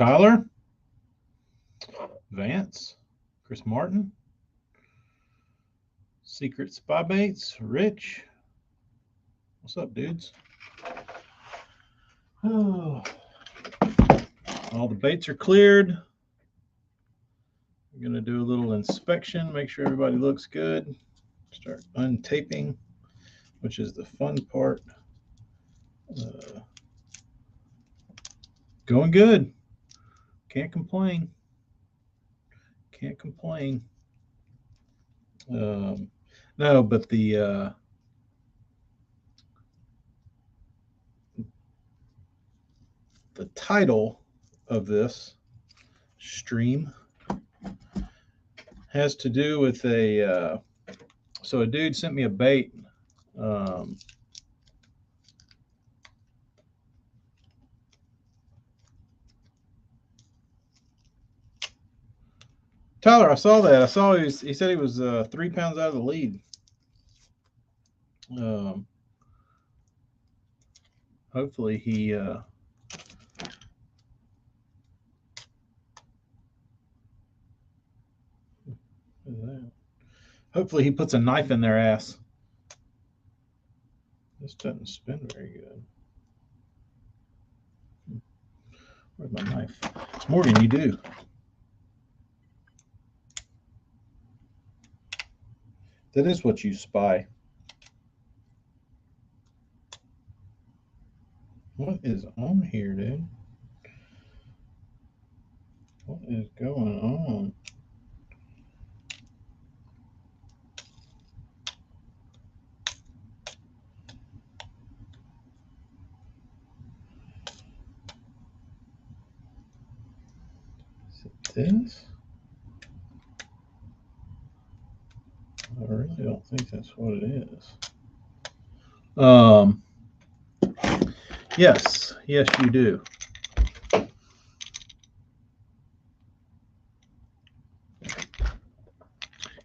Tyler, Vance, Chris Martin, Secret Spy Baits, Rich. What's up, dudes? Oh, all the baits are cleared. I'm going to do a little inspection, make sure everybody looks good. Start untaping, which is the fun part. Going good. Can't complain. Can't complain. No, but the title of this stream has to do with so a dude sent me a bait. Tyler, I saw that. I saw he said he was 3 pounds out of the lead. Hopefully he hopefully he puts a knife in their ass. This doesn't spin very good. Where's my knife? It's Morgan, you do. That is what you spy. What is on here, dude? What is going on? Is it this? I really don't think that's what it is. Yes, you do.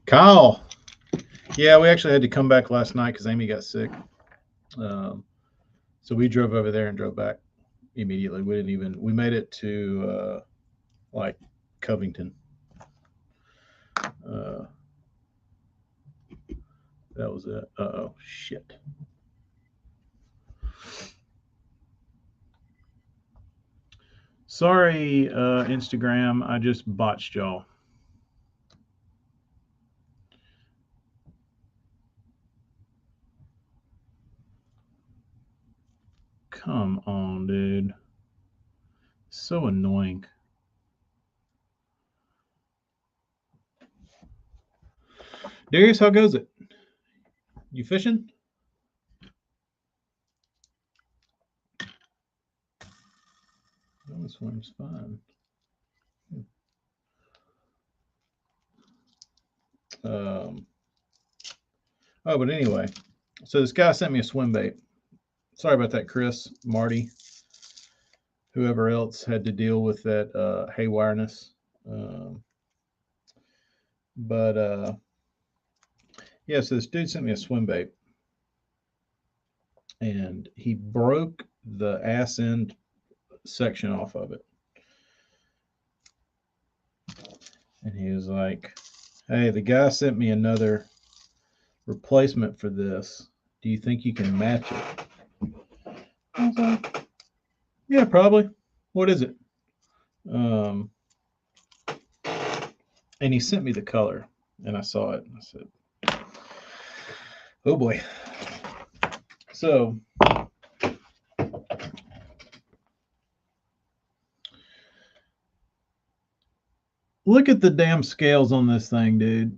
Kyle. Yeah, we actually had to come back last night because Amy got sick. So we drove over there and drove back immediately. We made it to like Covington. That was it. Uh-oh, shit. Sorry, Instagram. I just botched y'all. Come on, dude. So annoying. Darius, how goes it? You fishing? Oh, this one's fine. Oh, but anyway, so this guy sent me a swim bait. Sorry about that, Chris, Marty, whoever else had to deal with that haywireness. Yeah, so this dude sent me a swim bait, and he broke the ass end section off of it. And he was like, hey, the guy sent me another replacement for this. Do you think you can match it? I was like, yeah, probably. What is it? And he sent me the color, and I saw it, and I said, oh boy. So look at the damn scales on this thing, dude.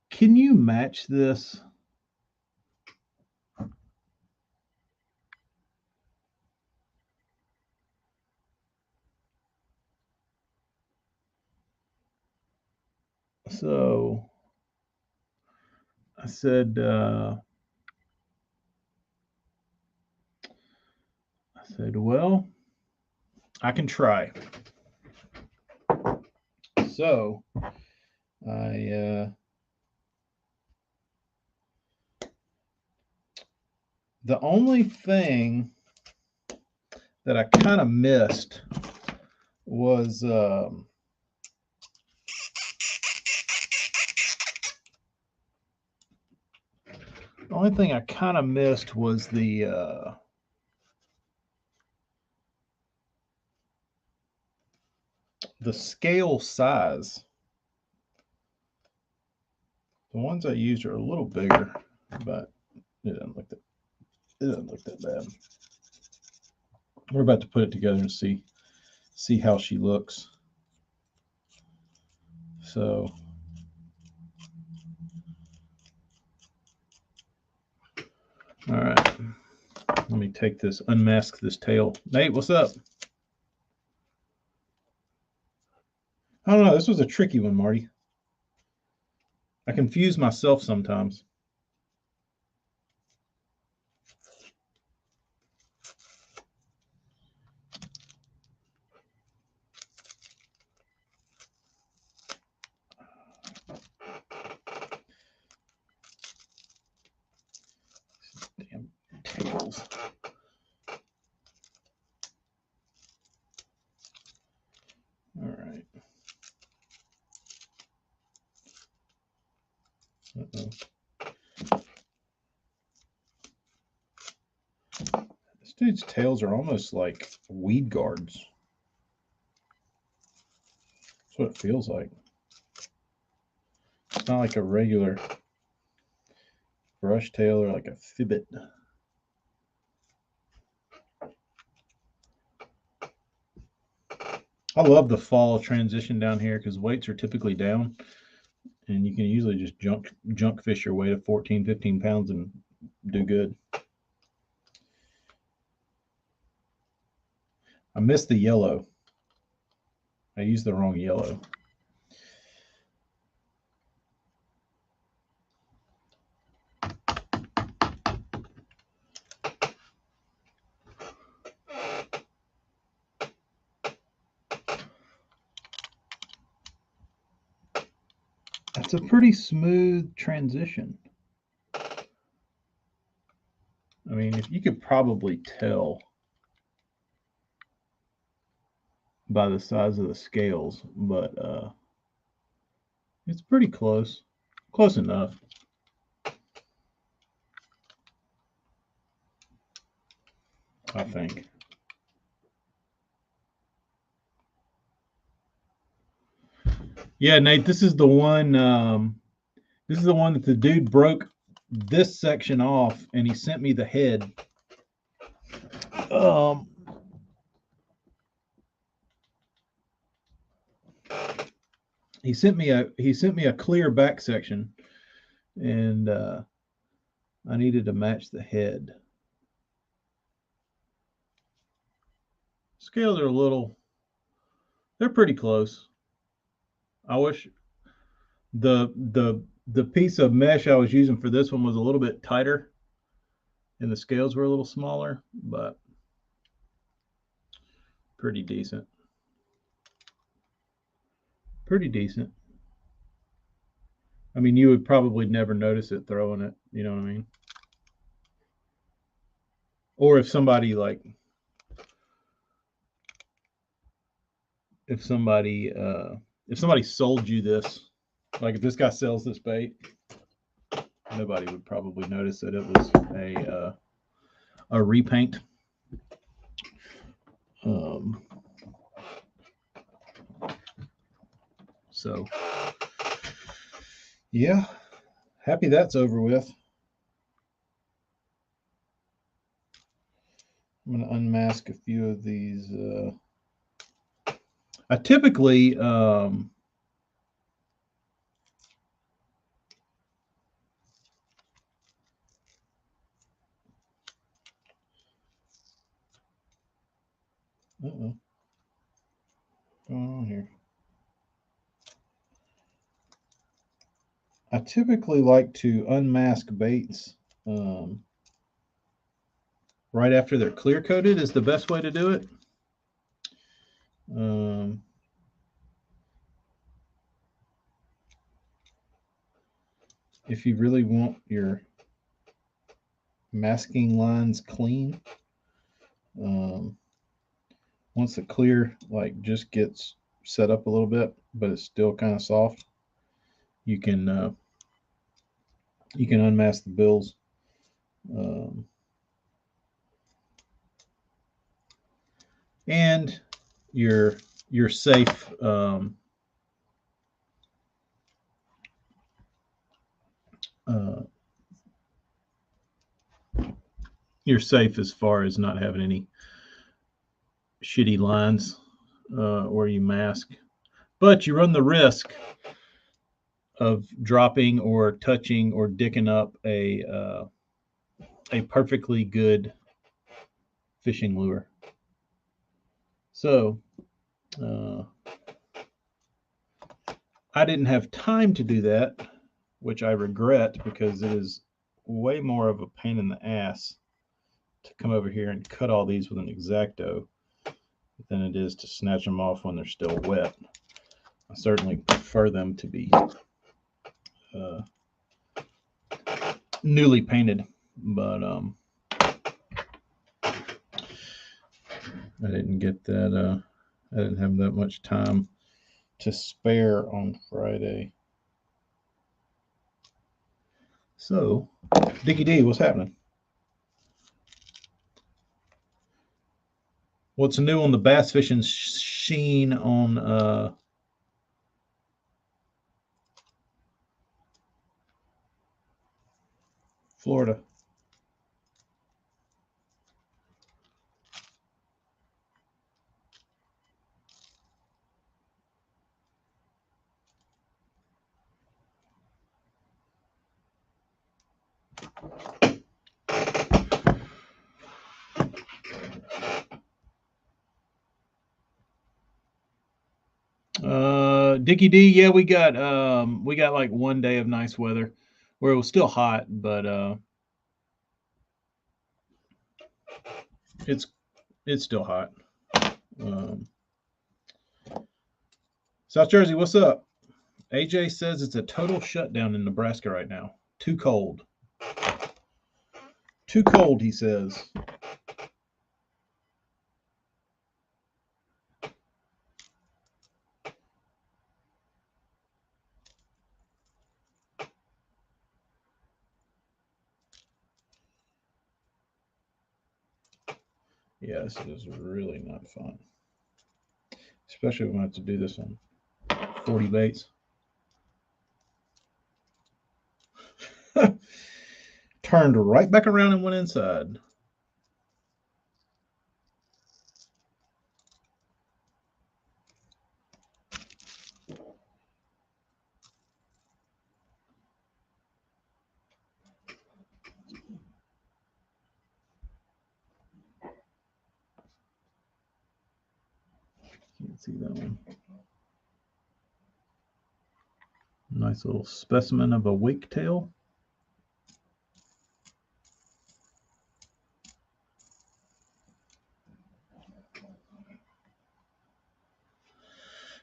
Can you match this? So I said, well, I can try. So the only thing that I kind of missed was the only thing I kind of missed was the scale size. The ones I used are a little bigger, but it doesn't look that bad. We're about to put it together and see how she looks. So all right, let me take this, unmask this tail. Nate, what's up? I don't know. This was a tricky one, Marty. I confuse myself sometimes. Damn tails. All right. This dude's tails are almost like weed guards. That's what it feels like. It's not like a regular brush tail or like a fibbit. I love the fall transition down here because weights are typically down, and you can usually just junk fish your way to 14, 15 pounds and do good. I missed the yellow. I used the wrong yellow. That's a pretty smooth transition. I mean, if you could probably tell by the size of the scales, but it's pretty close. Close enough. I think. Yeah, Nate, this is the one. This is the one that the dude broke this section off, and he sent me the head. He sent me a clear back section, and I needed to match the head. Scales are a little. They're pretty close. I wish the piece of mesh I was using for this one was a little bit tighter and the scales were a little smaller, but pretty decent. Pretty decent. I mean, you would probably never notice it throwing it, you know what I mean? Or if somebody if somebody sold you this, like if this guy sells this bait, nobody would probably notice that it was a repaint. So yeah, happy that's over with. I'm going to unmask a few of these. I typically what's going on here? I typically like to unmask baits right after they're clear coated is the best way to do it. If you really want your masking lines clean. once the clear like just gets set up a little bit, but it's still kind of soft, you can unmask the bills. And you're safe. You're safe as far as not having any shitty lines where you mask, but you run the risk of dropping or touching or dicking up a perfectly good fishing lure. So I didn't have time to do that, which I regret because it is way more of a pain in the ass to come over here and cut all these with an X-Acto than it is to snatch them off when they're still wet. I certainly prefer them to be newly painted, but I didn't get that. I didn't have that much time to spare on Friday. So, Dickie D, what's happening? What's new on the bass fishing scene on Florida? Dickie D, yeah, we got like one day of nice weather where it was still hot, but it's still hot. South Jersey, what's up? AJ says it's a total shutdown in Nebraska right now. Too cold. Too cold, he says. Yeah, this is really not fun. Especially when I have to do this on 40 baits. Turned right back around and went inside. Can't see that one. Nice little specimen of a waketail.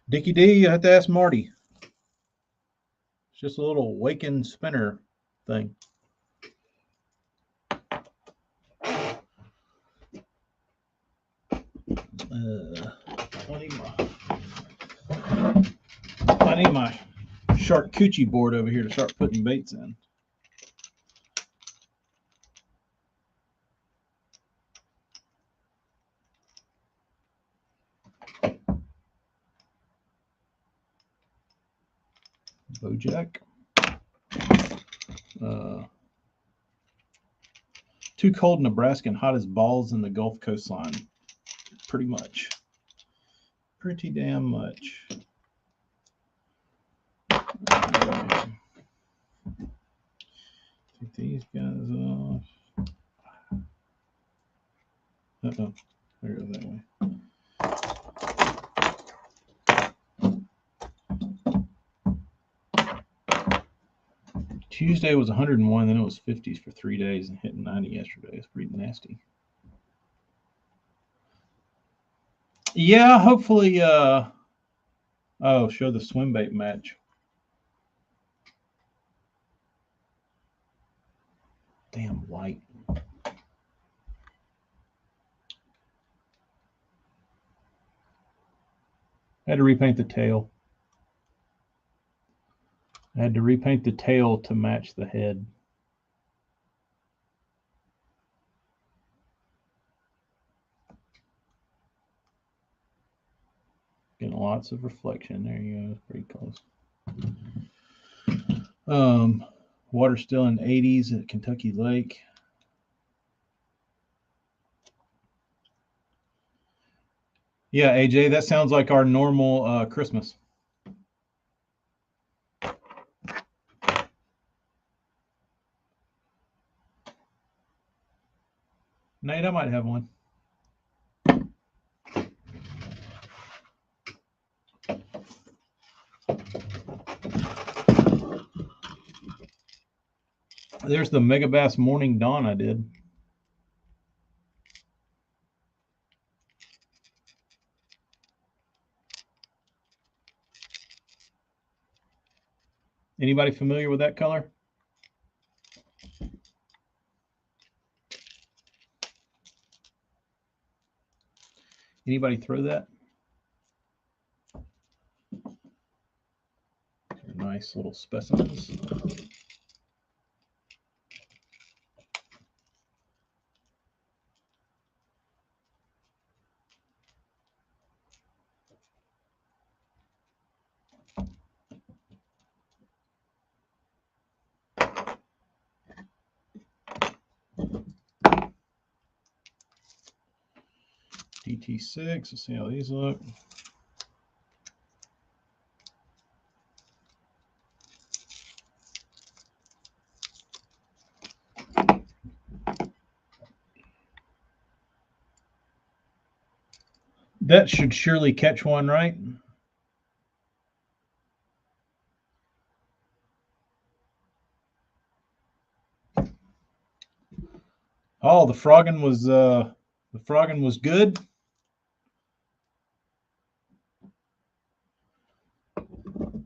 Dickie D, you have to ask Marty. It's just a little waking spinner thing. I need my charcuterie board over here to start putting baits in. Bojack. Too cold in Nebraska and hot as balls in the Gulf coastline. Pretty much. Pretty damn much. Take these guys off. Uh-oh. There goes that way. Tuesday was 101, then it was 50s for 3 days and hitting 90 yesterday. It's pretty nasty. Yeah, hopefully show the swim bait match. Damn light. I had to repaint the tail. I had to repaint the tail to match the head. Getting lots of reflection. There you go. Pretty close. Water still in 80s at Kentucky Lake. Yeah, AJ, that sounds like our normal Christmas. Nate, I might have one. There's the Megabass Morning Dawn I did. Anybody familiar with that color? Anybody throw that? Nice little specimens. DT6, let's see how these look. That should surely catch one, right? Oh, the frogging was good.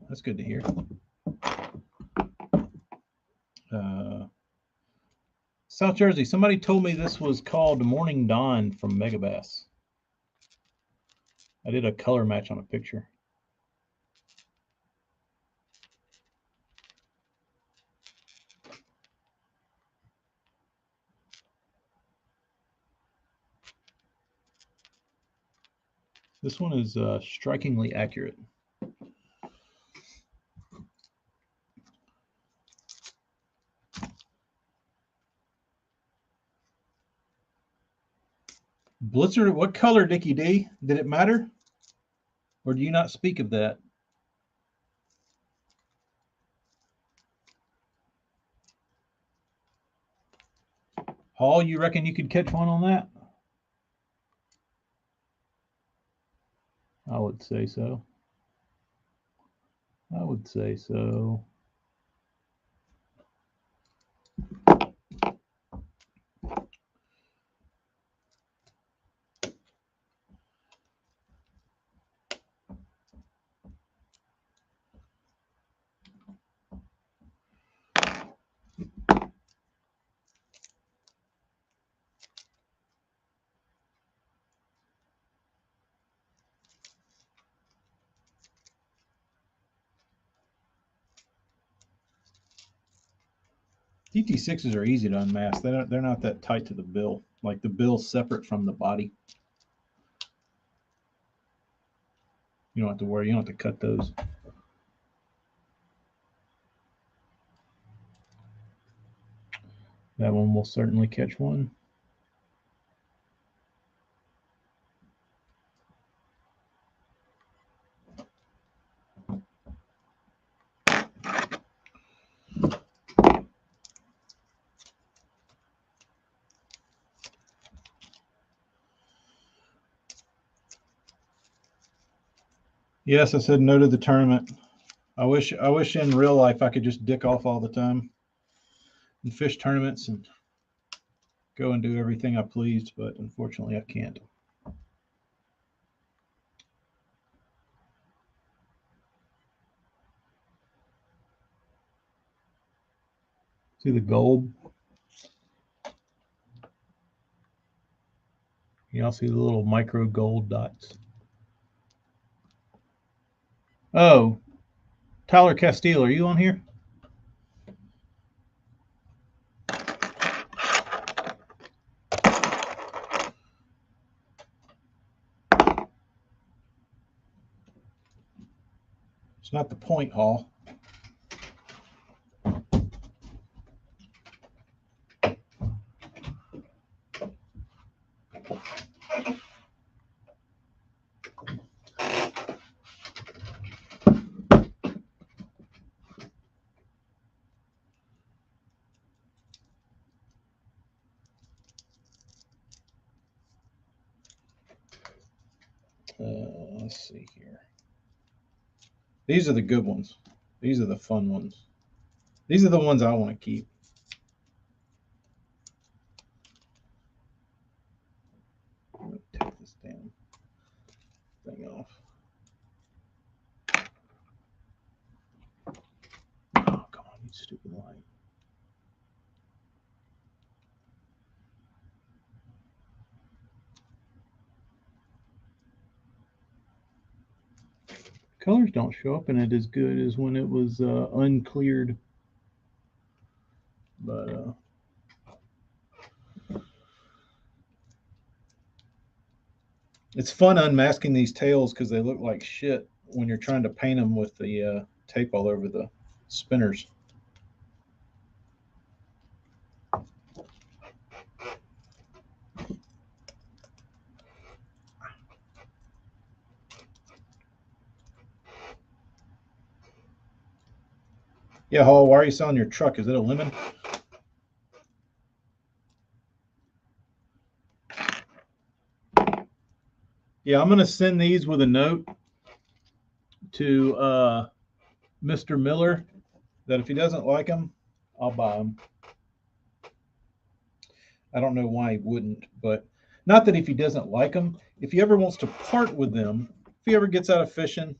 That's good to hear. South Jersey, somebody told me this was called Morning Dawn from Megabass. I did a color match on a picture. This one is strikingly accurate. Blitzer, what color, Dickie D? Did it matter? Or do you not speak of that? Hall, you reckon you could catch one on that? I would say so. I would say so. DT6s are easy to unmask. They're not that tight to the bill. Like the bill's separate from the body. You don't have to worry. You don't have to cut those. That one will certainly catch one. Yes, I said no to the tournament. I wish in real life I could just dick off all the time and fish tournaments and go and do everything I pleased, but unfortunately I can't. See the gold? You all see the little micro gold dots. Oh, Tyler Castile, are you on here? It's not the point, Hall. Let's see here. These are the good ones. These are the fun ones. These are the ones I want to keep. I'm going to take this damn thing off. Oh, come on, you stupid light. Colors don't show up in it as good as when it was uncleared. But it's fun unmasking these tails because they look like shit when you're trying to paint them with the tape all over the spinners. Yeah, Hall, why are you selling your truck? Is it a lemon? Yeah, I'm going to send these with a note to Mr. Miller that if he doesn't like them, I'll buy them. I don't know why he wouldn't, but not that if he doesn't like them, if he ever wants to part with them, if he ever gets out of fishing,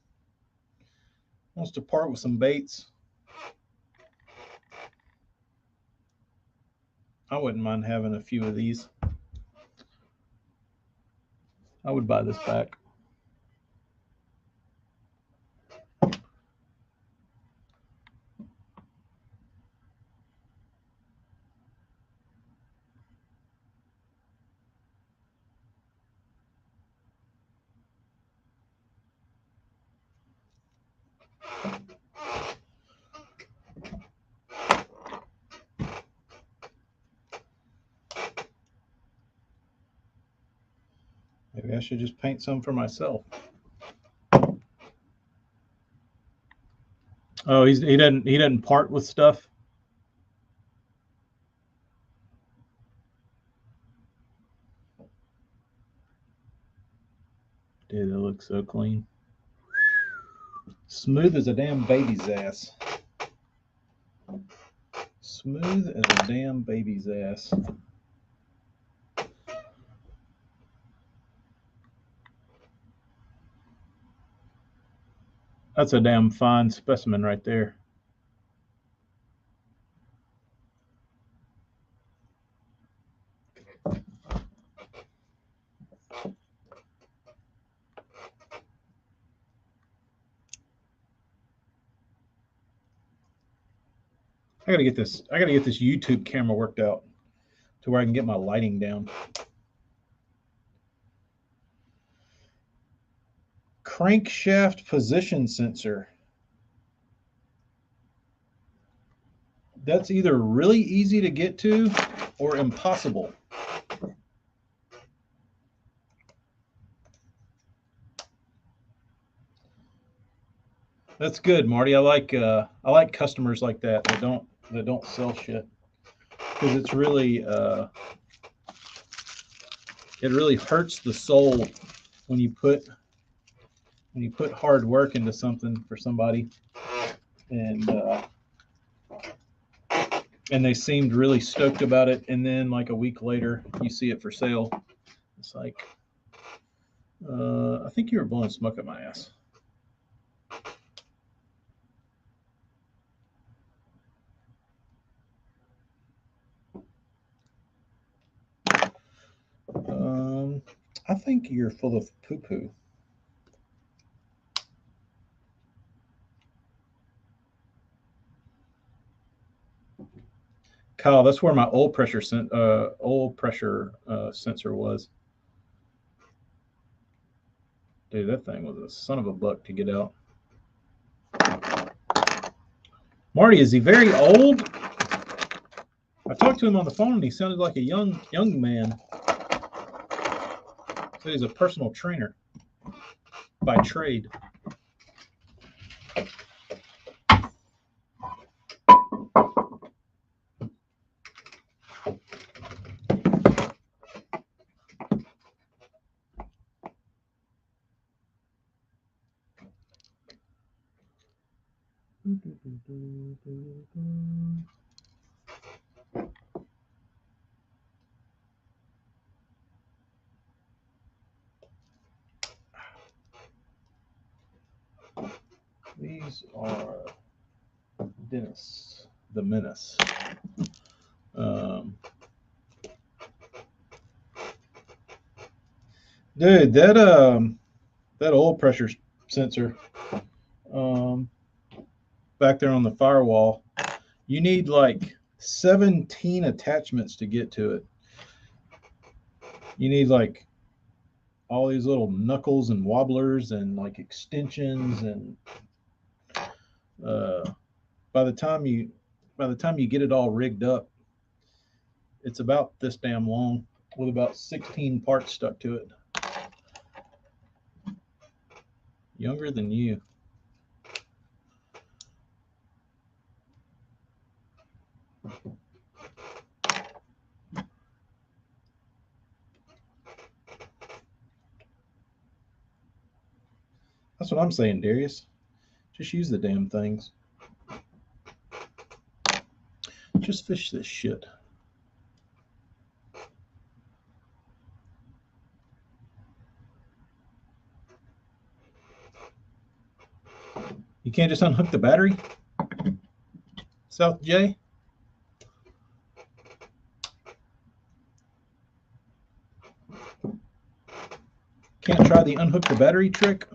wants to part with some baits, I wouldn't mind having a few of these. I would buy this back. Maybe I should just paint some for myself. Oh, he doesn't part with stuff. Dude, that looks so clean. Smooth as a damn baby's ass. Smooth as a damn baby's ass. That's a damn fine specimen right there. I gotta get this YouTube camera worked out to where I can get my lighting down. Crankshaft position sensor. That's either really easy to get to or impossible. That's good, Marty. I like customers like that don't sell shit because it's really it really hurts the soul when you put hard work into something for somebody and they seemed really stoked about it, and then like a week later you see it for sale. It's like I think you were blowing smoke at my ass. I think you're full of poo-poo. Kyle, that's where my oil pressure sensor was. Dude, that thing was a son of a buck to get out. Marty, is he very old? I talked to him on the phone and he sounded like a young man. So he's a personal trainer by trade. These are Dennis the Menace. Dude, that oil pressure sensor back there on the firewall, you need like 17 attachments to get to it. You need like all these little knuckles and wobblers and like extensions, and by the time you get it all rigged up, it's about this damn long with about 16 parts stuck to it. Younger than you. That's what I'm saying, Darius. Just use the damn things. Just fish this shit. You can't just unhook the battery? South J? Can't try the unhook the battery trick?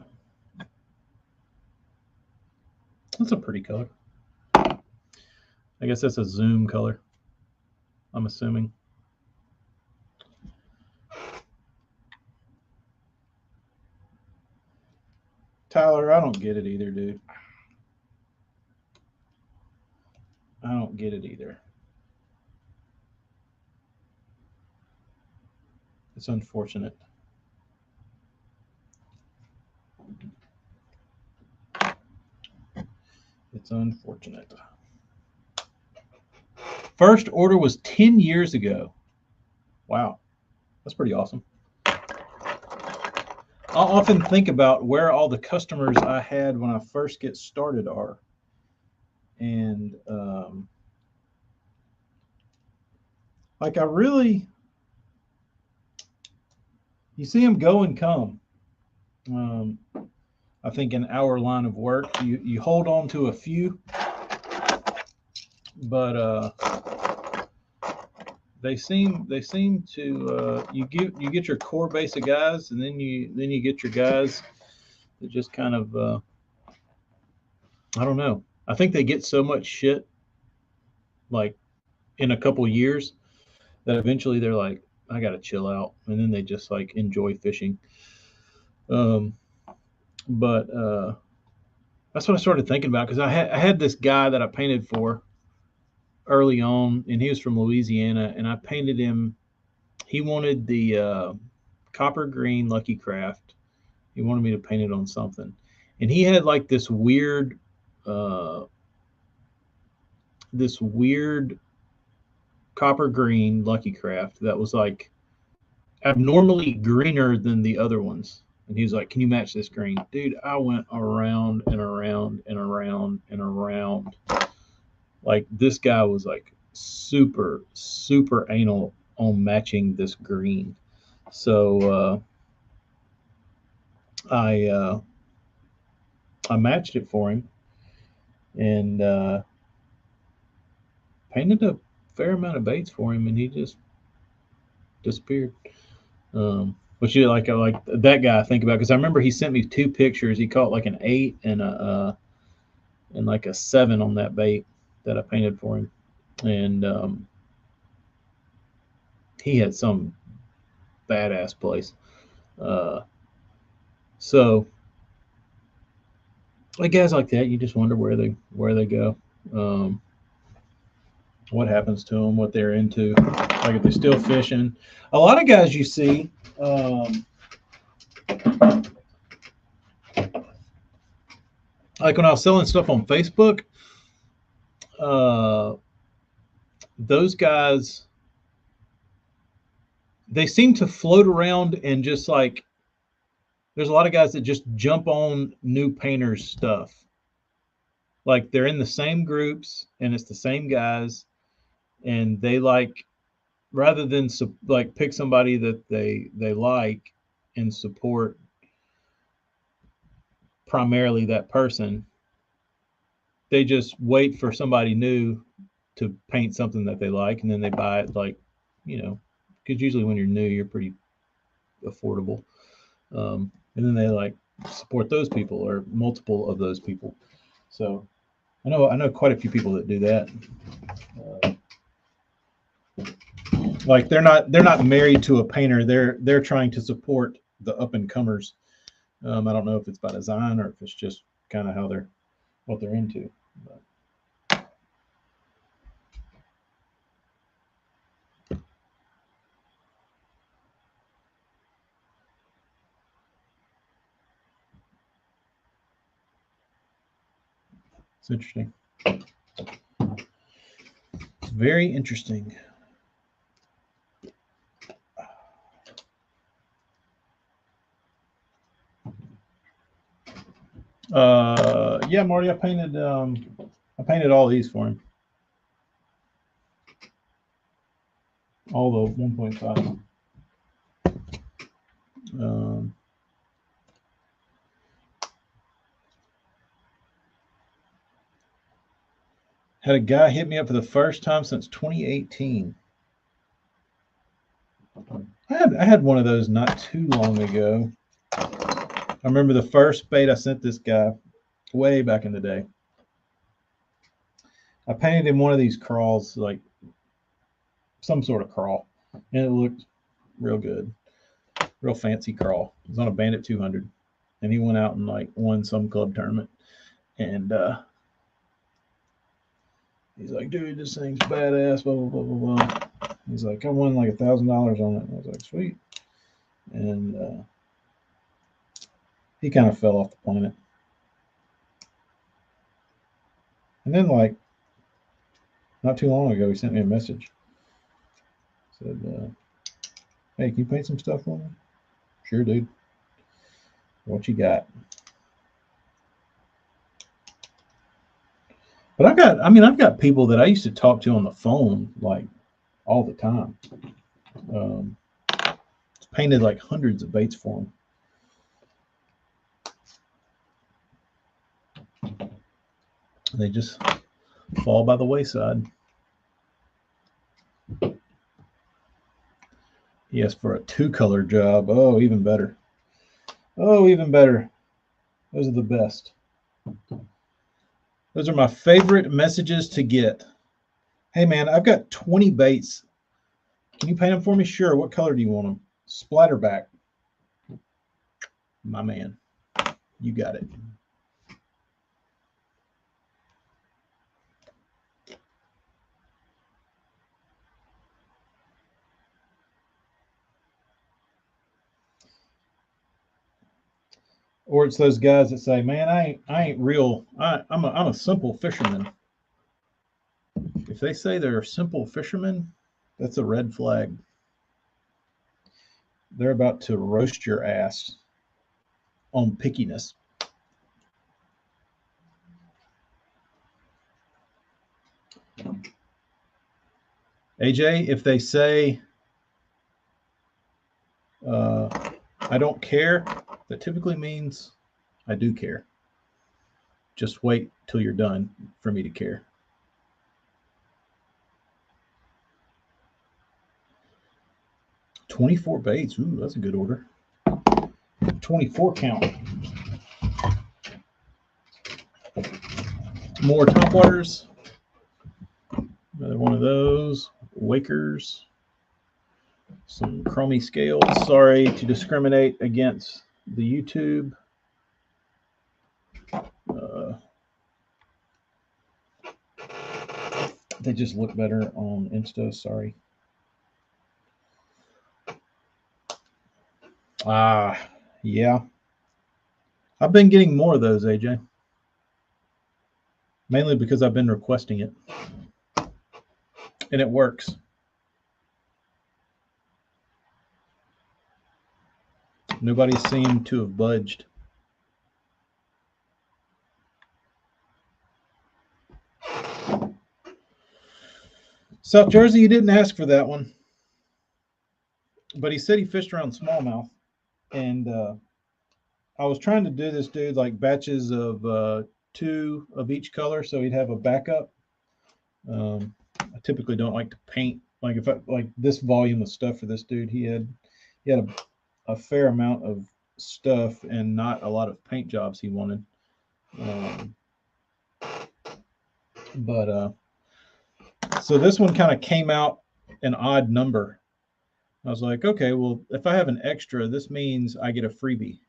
That's a pretty color. I guess that's a zoom color, I'm assuming. Tyler, I don't get it either, dude. I don't get it either. It's unfortunate. It's unfortunate. First order was 10 years ago. Wow. That's pretty awesome. I'll often think about where all the customers I had when I first get started are. And like I really, you see them go and come. I think in our line of work, you hold on to a few, but they seem to you get your core base of guys, and then you get your guys that just kind of I don't know. I think they get so much shit like in a couple years that eventually they're like, I gotta chill out, and then they just like enjoy fishing. But that's what I started thinking about, because I had this guy that I painted for early on, and he was from Louisiana, and I painted him. He wanted the copper green Lucky Craft. He wanted me to paint it on something, and he had like this weird copper green Lucky Craft that was like abnormally greener than the other ones. And he was like, can you match this green? Dude, I went around and around and around and around. Like, this guy was like super, super anal on matching this green. So I matched it for him, and painted a fair amount of baits for him, and he just disappeared. Which you like that guy I think about, because I remember he sent me 2 pictures. He caught like an 8 and like a 7 on that bait that I painted for him, and he had some badass place. So like guys like that, you just wonder where they go, what happens to them, what they're into, like if they're still fishing. A lot of guys you see, like when I was selling stuff on Facebook, uh, those guys, they seem to float around and just like, there's a lot of guys that just jump on new painters stuff. Like they're in the same groups and it's the same guys, and they like, rather than like pick somebody that they like and support primarily that person, they just wait for somebody new to paint something that they like, and then they buy it, like, because usually when you're new you're pretty affordable, and then they like support those people or multiple of those people. So I know quite a few people that do that. Like they're not married to a painter. They're trying to support the up and comers. I don't know if it's by design or if it's just kind of what they're into. But. It's interesting. It's very interesting. Yeah, Marty, I painted all these for him. All the 1.5. Had a guy hit me up for the first time since 2018. I had one of those not too long ago. I remember the first bait I sent this guy way back in the day. I painted him one of these crawls, like some sort of crawl, and it looked real good, real fancy crawl. It was on a Bandit 200, and he went out and like won some club tournament, and he's like, dude, this thing's badass, blah blah blah blah blah. He's like, I won like $1,000 on it. And I was like, sweet, and he kind of fell off the planet. And then, like, not too long ago, he sent me a message. Said, hey, can you paint some stuff for me? Sure, dude. What you got? But I've got people that I used to talk to on the phone, like, all the time. Painted like hundreds of baits for them. They just fall by the wayside. Yes, for a 2-color job. Oh, even better. Oh, even better. Those are the best. Those are my favorite messages to get. Hey, man, I've got 20 baits. Can you paint them for me? Sure. What color do you want them? Splatterback. My man. You got it. Or it's those guys that say, man, I ain't real. I'm a simple fisherman. If they say they're a simple fisherman, that's a red flag. They're about to roast your ass on pickiness. AJ, if they say, I don't care, that typically means I do care. Just wait till you're done for me to care. $24 baits. Ooh, that's a good order. 24 count. More topwaters. Another one of those. Wakers. Some chromie scales. Sorry to discriminate against the YouTube. They just look better on Insta. Sorry. Yeah. I've been getting more of those, AJ. Mainly because I've been requesting it. And it works. Nobody seemed to have budged. South Jersey, he didn't ask for that one. But he said he fished around smallmouth. And I was trying to do this dude like batches of 2 of each color so he'd have a backup. I typically don't like to paint. Like if I like this volume of stuff for this dude, he had a fair amount of stuff and not a lot of paint jobs he wanted. But so this one kind of came out an odd number. I was like, okay, well, if I have an extra, this means I get a freebie.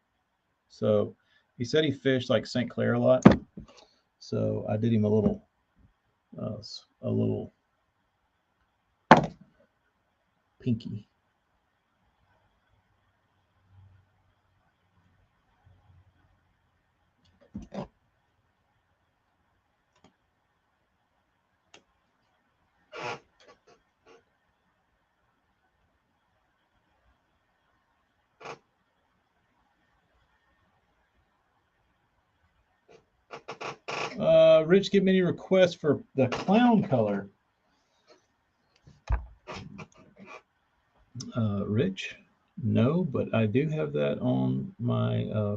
So he said he fished like St. Clair a lot. So I did him a little pinky. Rich, get many requests for the clown color. Rich, no, but I do have that on my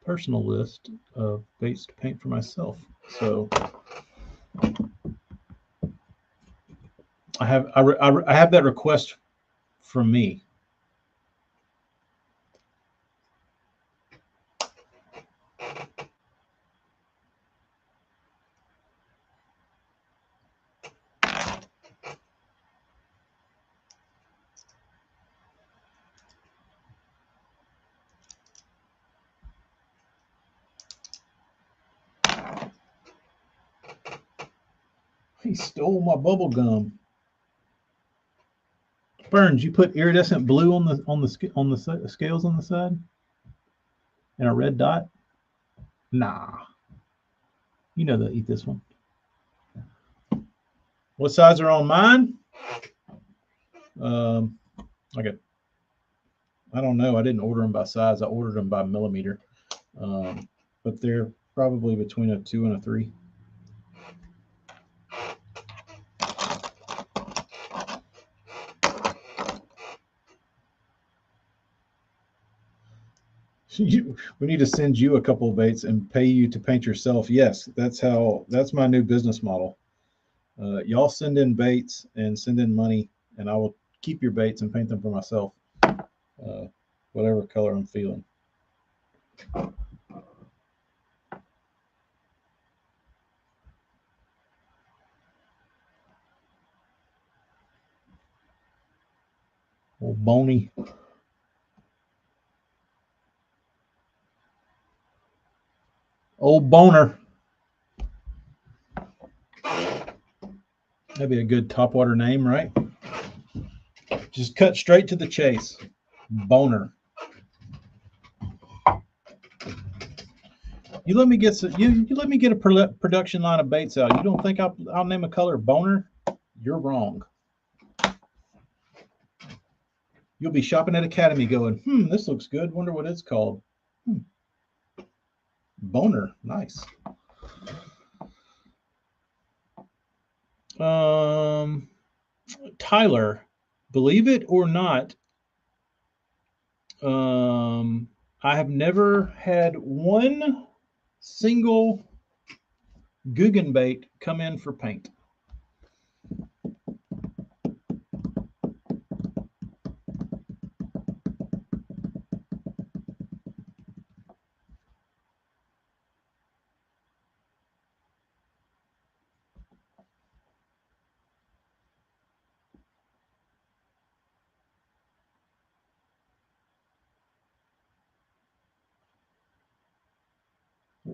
personal list of baits to paint for myself. So I have that request from me. He stole my bubble gum. Burns, you put iridescent blue on the scales on the side, and a red dot. Nah, you know they'll eat this one. What size are on mine? Like I don't know. I didn't order them by size. I ordered them by millimeter. But they're probably between a 2 and a 3. We need to send you a couple of baits and pay you to paint yourself. Yes, that's my new business model. Y'all send in baits and send in money, and I will keep your baits and paint them for myself, whatever color I'm feeling. Old Boney. Old Boner. That'd be a good topwater name, right? Just cut straight to the chase. Boner. You let me get you let me get a production line of baits out. You don't think I'll name a color Boner? You're wrong. You'll be shopping at Academy going, this looks good. Wonder what it's called. Boner. Nice. Tyler, believe it or not, I have never had one single Guggen bait come in for paint.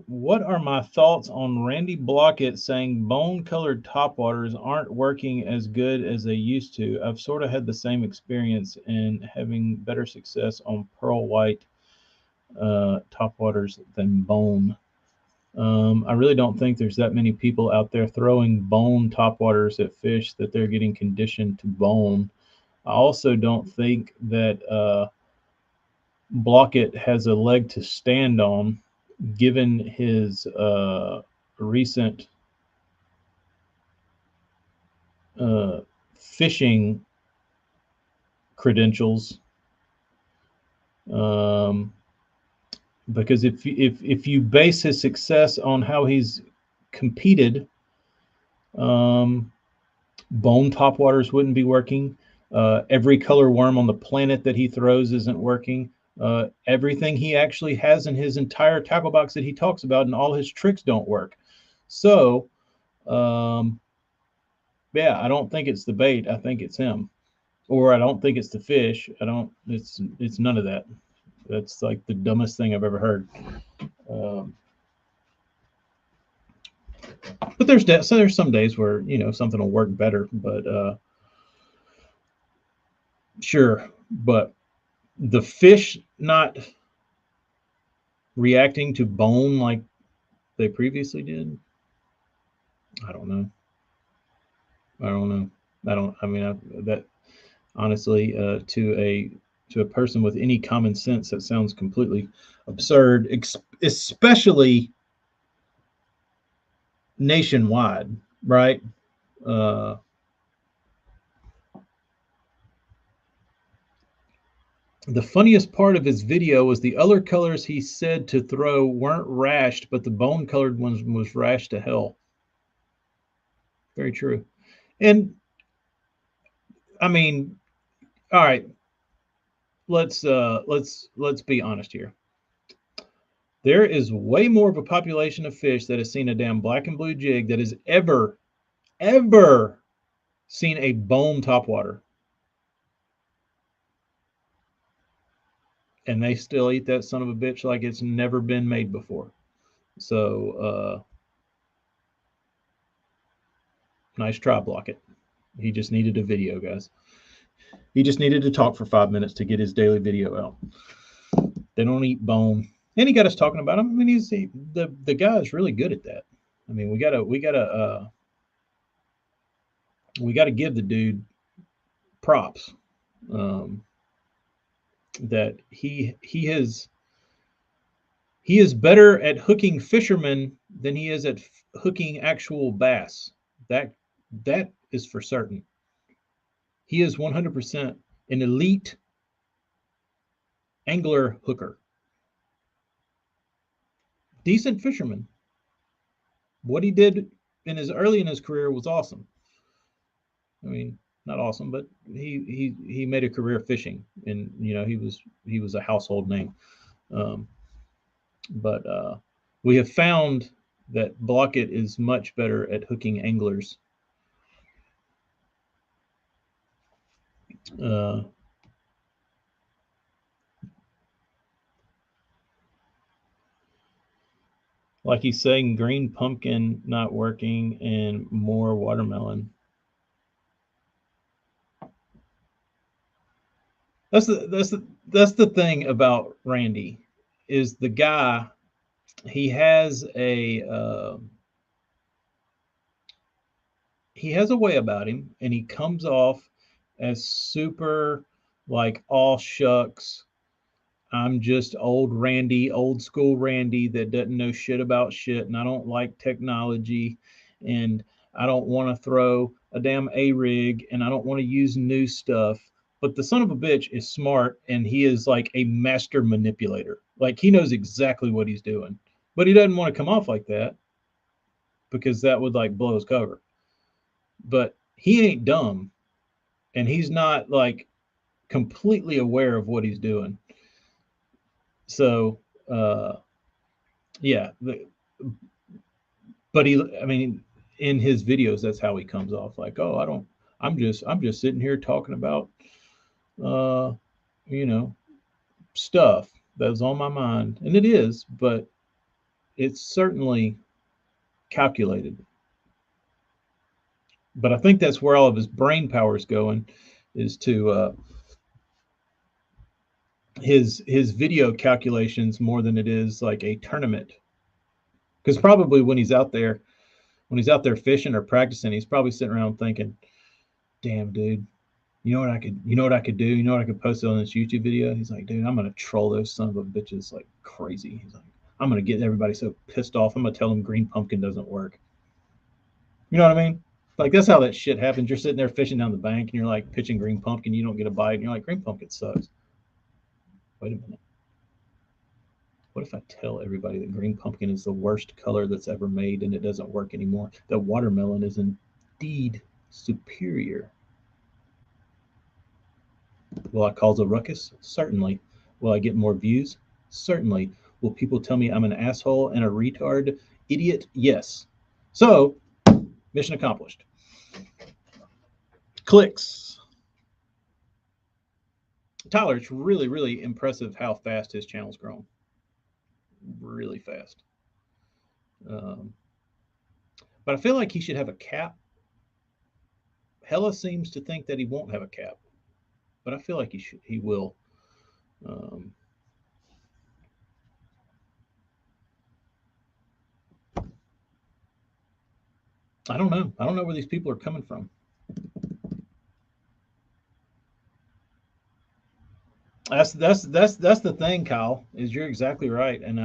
what are my thoughts on Randy Blockett saying bone-colored topwaters aren't working as good as they used to? I've sort of had the same experience and having better success on pearl white topwaters than bone. I really don't think there's that many people out there throwing bone topwaters at fish that they're getting conditioned to bone. I also don't think that Blockett has a leg to stand on, given his recent fishing credentials. Because if you base his success on how he's competed, bone topwaters wouldn't be working. Every color worm on the planet that he throws isn't working. Everything he actually has in his entire tackle box that he talks about and all his tricks don't work. So, yeah, I don't think it's the bait. I think it's him, or I don't think it's the fish. I don't. It's none of that. That's like the dumbest thing I've ever heard. But there's some days where something will work better. But sure. But the fish not reacting to bone like they previously did, I don't know. I mean, that honestly, to a person with any common sense, that sounds completely absurd, especially nationwide, right? Uh, the funniest part of his video was the other colors he said to throw weren't rashed, but the bone colored ones was rashed to hell. Very true. And I mean, all right, let's be honest here. There is way more of a population of fish that has seen a damn black and blue jig that has ever seen a bone topwater. And they still eat that son of a bitch like it's never been made before. So nice try, Blockett. He just needed a video, guys. He just needed to talk for 5 minutes to get his daily video out. They don't eat bone, and he got us talking about him. I mean, the guy is really good at that. I mean, we gotta give the dude props. That he is better at hooking fishermen than he is at hooking actual bass. That is for certain. He is 100% an elite angler hooker. Decent fisherman. What he did early in his career was awesome. I mean, not awesome, but he made a career fishing, and he was a household name. But we have found that Blockett is much better at hooking anglers. Like he's saying, green pumpkin not working and more watermelon. That's the thing about Randy, is the guy. He has a way about him, and he comes off as super like all shucks. I'm just old Randy, old school Randy that doesn't know shit about shit, and I don't like technology, and I don't want to throw a damn A-rig, and I don't want to use new stuff. But the son of a bitch is smart, and he is like a master manipulator. Like he knows exactly what he's doing, but he doesn't want to come off like that because that would like blow his cover. But he ain't dumb, and he's not like completely aware of what he's doing. So, yeah, but I mean, in his videos, that's how he comes off. Like, oh, I'm just sitting here talking about, you know, stuff that's on my mind, and it is. But it's certainly calculated. But I think that's where all of his brain power is going, is to his video calculations more than it is like a tournament. Because probably when he's out there fishing or practicing, he's probably sitting around thinking, "Damn, dude, you know what I could do? You know what I could post on this YouTube video?" He's like, "Dude, I'm gonna troll those son of a bitches like crazy." He's like, "I'm gonna get everybody so pissed off. I'm gonna tell them green pumpkin doesn't work." You know what I mean? Like that's how that shit happens. You're sitting there fishing down the bank and you're like pitching green pumpkin, you don't get a bite, and you're like, green pumpkin sucks. Wait a minute. What if I tell everybody that green pumpkin is the worst color that's ever made and it doesn't work anymore? That watermelon is indeed superior. Will I cause a ruckus? Certainly. Will I get more views? Certainly. Will people tell me I'm an asshole and a retard idiot? Yes. So, mission accomplished. Clicks. Tyler, it's really, really impressive how fast his channel's grown. Really fast. But I feel like he should have a cap. Hella seems to think that he won't have a cap, but I feel like he will. I don't know. I don't know where these people are coming from. That's the thing, Kyle. Is you're exactly right, and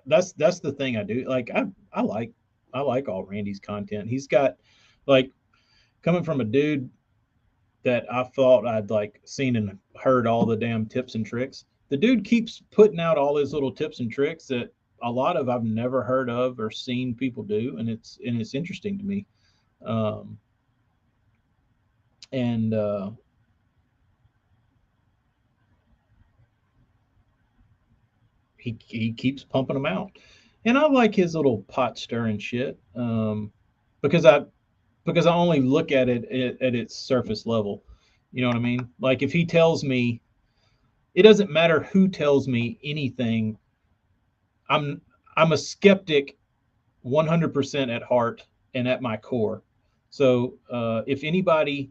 that's the thing I do. Like I like all Randy's content. He's got like coming from a dude that I thought I'd like seen and heard all the damn tips and tricks. The dude keeps putting out all his little tips and tricks that a lot of I've never heard of or seen people do, and it's interesting to me. And he keeps pumping them out, and I like his little pot stirring shit because I only look at it at its surface level. You know what I mean? Like if he tells me, it doesn't matter who tells me anything. I'm a skeptic 100% at heart and at my core. So if anybody,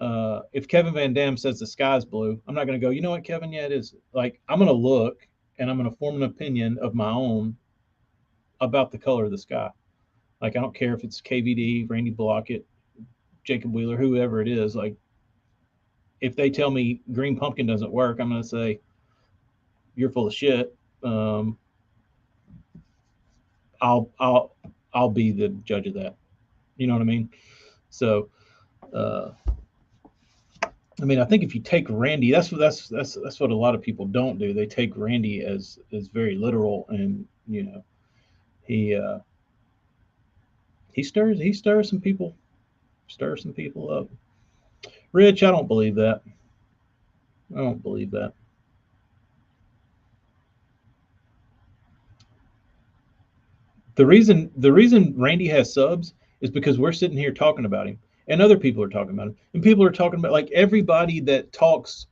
if Kevin Van Dam says the sky's blue, I'm not going to go, you know what, Kevin? Yeah, it is. Like I'm going to look and I'm going to form an opinion of my own about the color of the sky. Like I don't care if it's KVD, Randy Blockett, Jacob Wheeler, whoever it is. Like if they tell me green pumpkin doesn't work, I'm going to say you're full of shit. I'll be the judge of that. You know what I mean? So, I mean, I think if you take Randy, that's what a lot of people don't do. They take Randy as very literal, and you know, he stirs some people up. Rich, I don't believe that. I don't believe that. The reason Randy has subs is because we're sitting here talking about him, and other people are talking about him, and people are talking about like everybody that talks.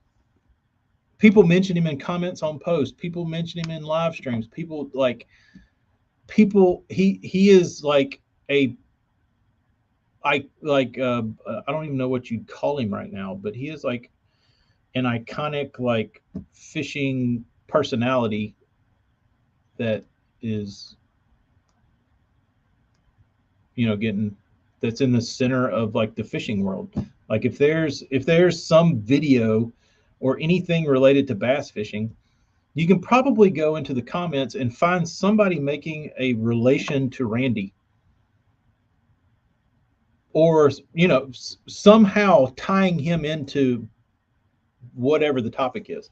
People mention him in comments on posts. People mention him in live streams. People. He is like a I don't even know what you'd call him right now, but he is like an iconic like fishing personality that is, you know, that's in the center of like the fishing world. Like if there's some video or anything related to bass fishing, you can probably go into the comments and find somebody making a relation to Randy, or you know, somehow tying him into whatever the topic is.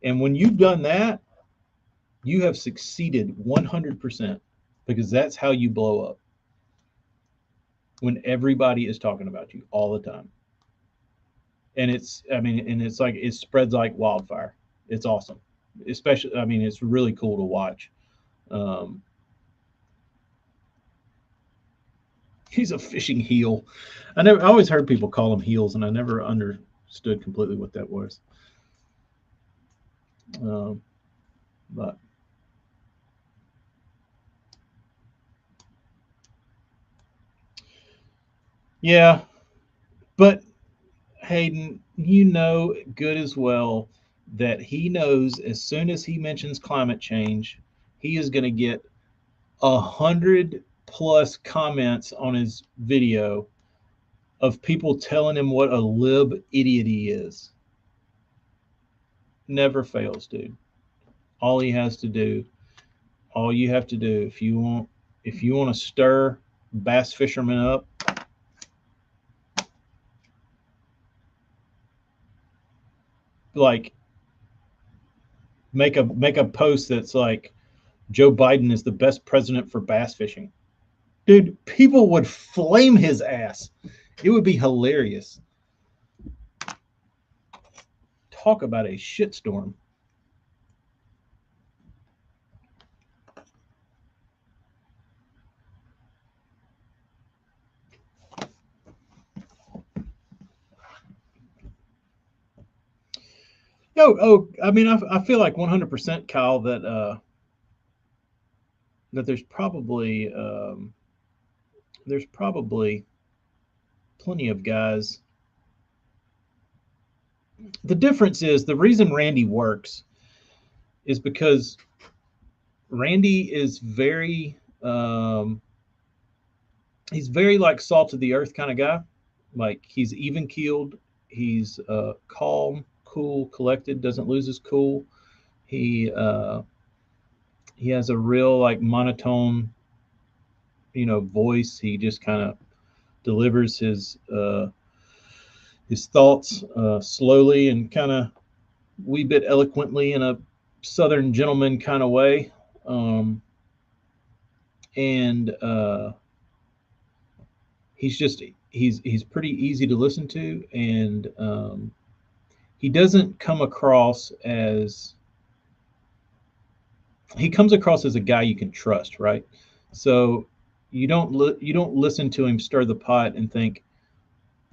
And when you've done that, you have succeeded 100%, because that's how you blow up, when everybody is talking about you all the time. And it's like it spreads like wildfire. It's awesome. Especially, I mean, it's really cool to watch. He's a fishing heel. I always heard people call them heels, and I never understood completely what that was. But Yeah, but Hayden, you know good as well that he knows as soon as he mentions climate change, he is going to get 100+ comments on his video of people telling him what a lib idiot he is. Never fails, dude. All he has to do, all you have to do, if you want to stir bass fishermen up, like make a post that's like Joe Biden is the best president for bass fishing. Dude, people would flame his ass. It would be hilarious. Talk about a shitstorm. I mean, I feel like 100%, Kyle, that there's probably plenty of guys. The difference is the reason Randy works is because Randy is he's very like salt of the earth kind of guy. Like he's even keeled, he's calm, cool, collected, doesn't lose his cool. He uh, he has a real like monotone, voice. He just kind of delivers his thoughts slowly and kind of wee bit eloquently in a southern gentleman kind of way. Um, and he's just he's pretty easy to listen to, and he doesn't come across as he comes across as a guy you can trust, right? So you don't listen to him stir the pot and think.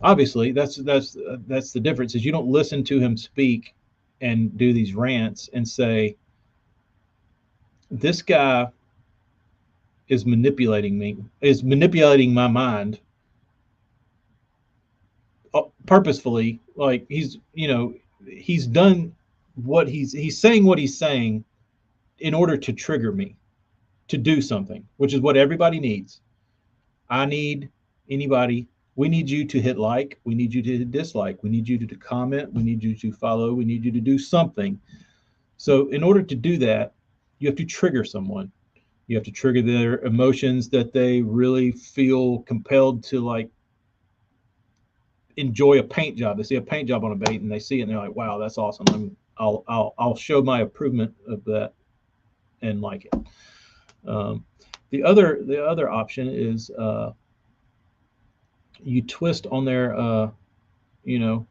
Obviously, that's the difference. Is you don't listen to him speak and do these rants and say this guy is manipulating my mind purposefully. Like he's done he's saying what he's saying in order to trigger me to do something, which is what everybody needs. I need anybody. We need you to hit like. We need you to hit dislike. We need you to comment. We need you to follow. We need you to do something. So, in order to do that, you have to trigger someone. You have to trigger their emotions that they really feel compelled to like enjoy a paint job. They see a paint job on a bait and they see it and they're like, "Wow, that's awesome. I'll show my approval of that and like it." Um, the other option is you twist on their you know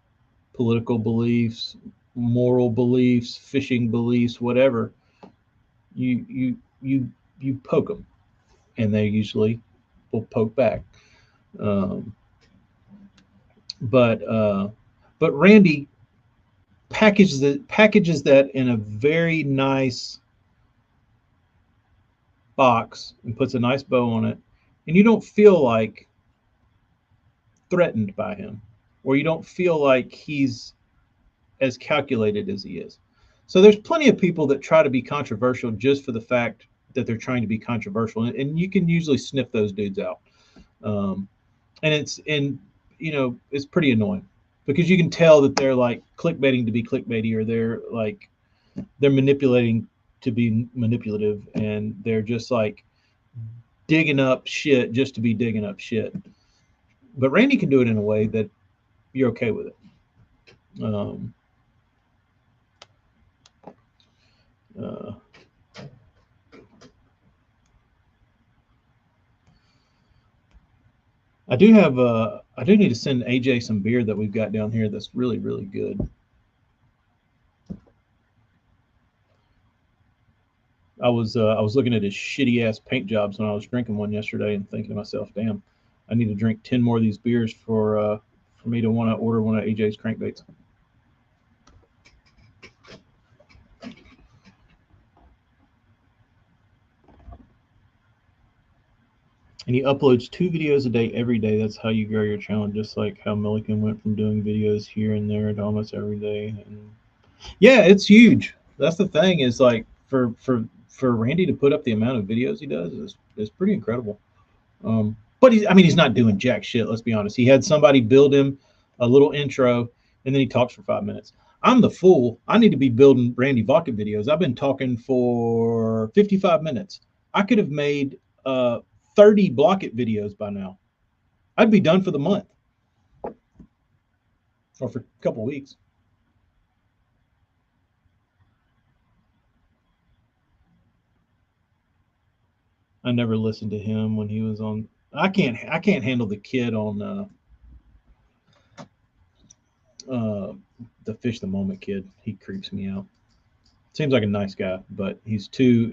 political beliefs, moral beliefs, fishing beliefs, whatever. You poke them, and they usually will poke back. Um, but but Randy packages that in a very nice box and puts a nice bow on it, and you don't feel like threatened by him, or you don't feel like he's as calculated as he is. So there's plenty of people that try to be controversial just for the fact that they're trying to be controversial, and you can usually sniff those dudes out. Um, and it's pretty annoying because you can tell that they're like clickbaiting to be clickbaity, or they're manipulating to be manipulative, and they're just like digging up shit just to be digging up shit. But Randy can do it in a way that you're okay with it. Um, uh, I do need to send AJ some beer that we've got down here that's really really good. I was looking at his shitty ass paint jobs when I was drinking one yesterday and thinking to myself, damn, I need to drink 10 more of these beers for me to want to order one of AJ's crankbaits. And he uploads 2 videos a day every day. That's how you grow your channel, just like how Milliken went from doing videos here and there to almost every day. And yeah, it's huge. That's the thing, is like for Randy to put up the amount of videos he does is pretty incredible. But he's not doing jack shit. Let's be honest. He had somebody build him a little intro, and then he talks for 5 minutes. I'm the fool. I need to be building Randy Vodka videos. I've been talking for 55 minutes. I could have made 30 Block It videos by now. I'd be done for the month or for a couple of weeks. I never listened to him when he was on. I can't handle the kid on the Fish the Moment kid. He creeps me out. Seems like a nice guy, but he's too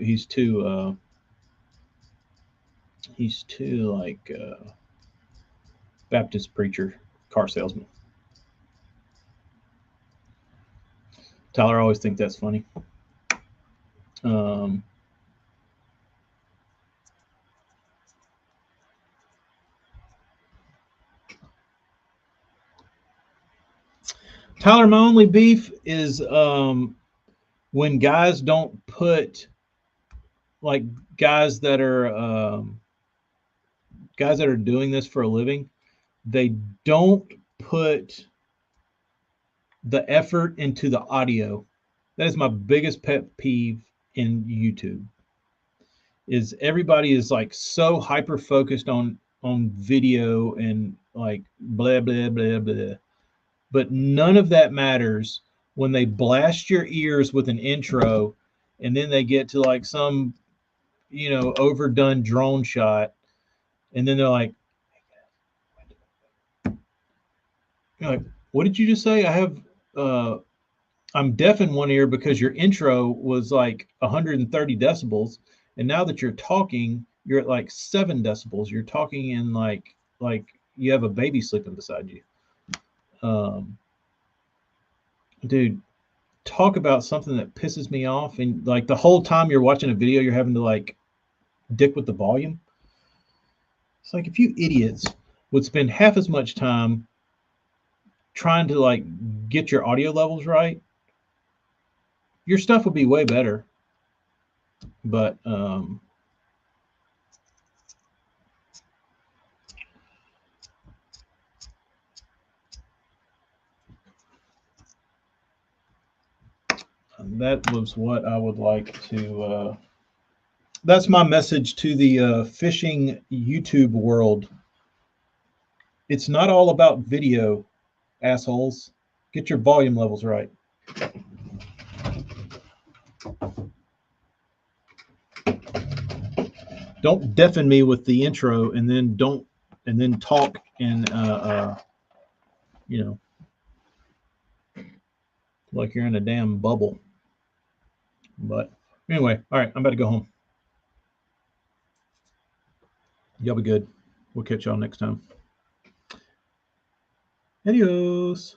like Baptist preacher, car salesman. Tyler, I always think that's funny. Tyler, my only beef is when guys don't put, like, guys that are doing this for a living, they don't put the effort into the audio. That is my biggest pet peeve in YouTube. Is everybody is like so hyper focused on video and like blah blah blah blah, but none of that matters when they blast your ears with an intro, and then they get to like some overdone drone shot, and then they're like, what did you just say? I'm deaf in one ear because your intro was like 130 decibels, and now that you're talking, you're at like 7 decibels. You're talking in like you have a baby sleeping beside you. Dude, talk about something that pisses me off, and like the whole time you're watching a video, you're having to like dick with the volume. It's like, if you idiots would spend half as much time trying to like get your audio levels right, your stuff would be way better. But that was what I would like to. That's my message to the fishing YouTube world. It's not all about video, assholes. Get your volume levels right. Don't deafen me with the intro and then talk and like you're in a damn bubble. But anyway, all right, I'm about to go home. Y'all be good. We'll catch y'all next time. Adios.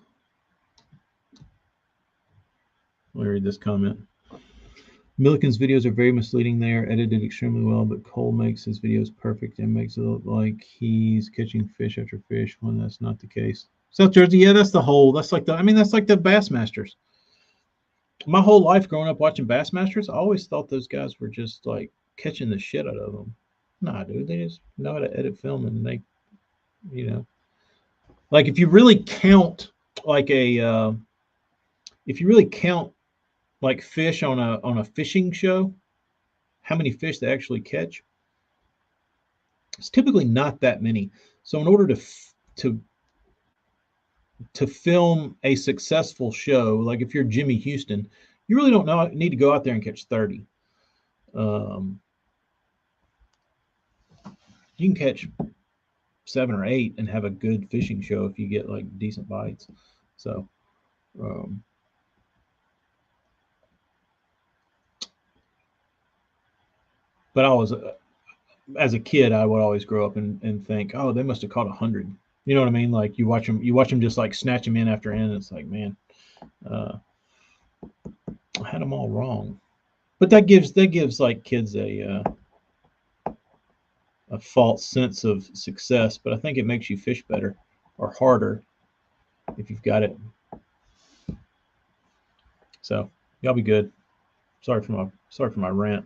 Let me read this comment. Milliken's videos are very misleading. They are edited extremely well, but Cole makes his videos perfect and makes it look like he's catching fish after fish when that's not the case. South Jersey, yeah, that's like the Bassmasters. My whole life growing up watching Bassmasters, I always thought those guys were just like catching the shit out of them. Nah, dude, they just know how to edit film, and they, like if you really count like like fish on a fishing show, how many fish they actually catch, it's typically not that many. So in order to film a successful show, like if you're Jimmy Houston, you really don't need to go out there and catch 30. You can catch 7 or 8 and have a good fishing show if you get like decent bites. So but I was as a kid, I would always grow up and think, oh, they must have caught 100. You know what I mean? Like you watch them just like snatch them in after in. And it's like, man, I had them all wrong. But that gives like kids a a false sense of success, but I think it makes you fish better or harder if you've got it. So y'all be good. Sorry for my rant.